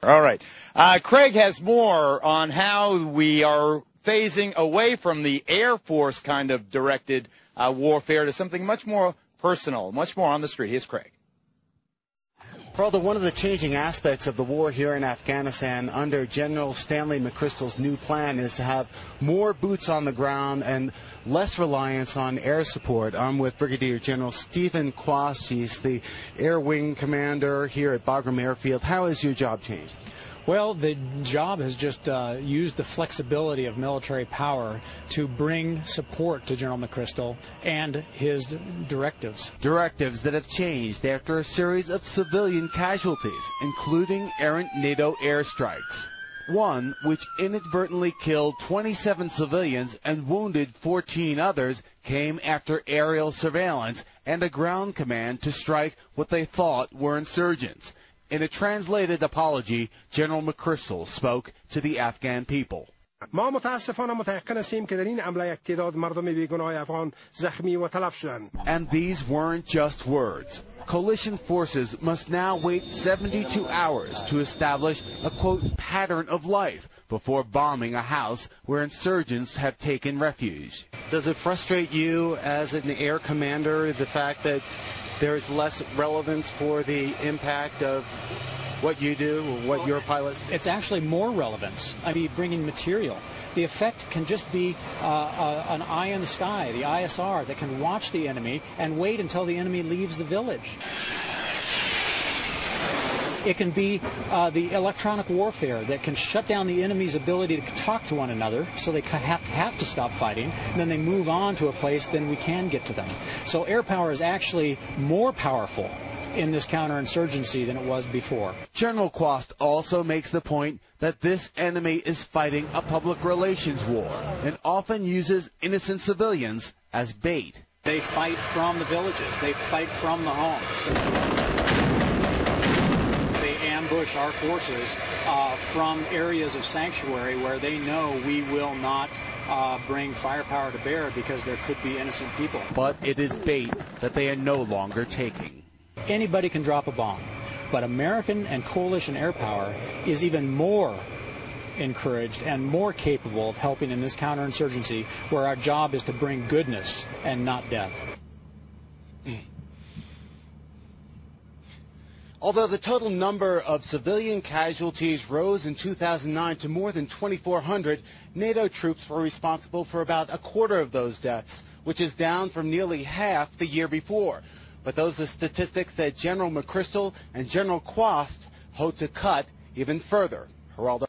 All right. Craig has more on how we are phasing away from the Air Force kind of directed warfare to something much more personal, much more on the street. Here's Craig. Peralta, one of the changing aspects of the war here in Afghanistan under General Stanley McChrystal's new plan is to have more boots on the ground and less reliance on air support. I'm with Brigadier General Stephen Quast. He's the Air Wing Commander here at Bagram Airfield. How has your job changed? Well, the job has just used the flexibility of military power to bring support to General McChrystal and his directives. Directives that have changed after a series of civilian casualties, including errant NATO airstrikes. One which inadvertently killed 27 civilians and wounded 14 others came after aerial surveillance and a ground command to strike what they thought were insurgents. In a translated apology, General McChrystal spoke to the Afghan people. And these weren't just words. Coalition forces must now wait 72 hours to establish a, quote, pattern of life before bombing a house where insurgents have taken refuge. Does it frustrate you as an air commander, the fact that there's less relevance for the impact of what you do, or what your pilots do? It's actually more relevance. I mean, bringing material. The effect can just be an eye in the sky, the ISR, that can watch the enemy and wait until the enemy leaves the village. It can be the electronic warfare that can shut down the enemy's ability to talk to one another, so they have to stop fighting, and then they move on to a place then we can get to them. So air power is actually more powerful in this counterinsurgency than it was before. General Quast also makes the point that this enemy is fighting a public relations war and often uses innocent civilians as bait. They fight from the villages. They fight from the homes. Ambush our forces from areas of sanctuary where they know we will not bring firepower to bear because there could be innocent people. But it is bait that they are no longer taking. Anybody can drop a bomb, but American and coalition air power is even more encouraged and more capable of helping in this counterinsurgency, where our job is to bring goodness and not death. Although the total number of civilian casualties rose in 2009 to more than 2,400, NATO troops were responsible for about a quarter of those deaths, which is down from nearly half the year before. But those are statistics that General McChrystal and General Quast hope to cut even further. Geraldo.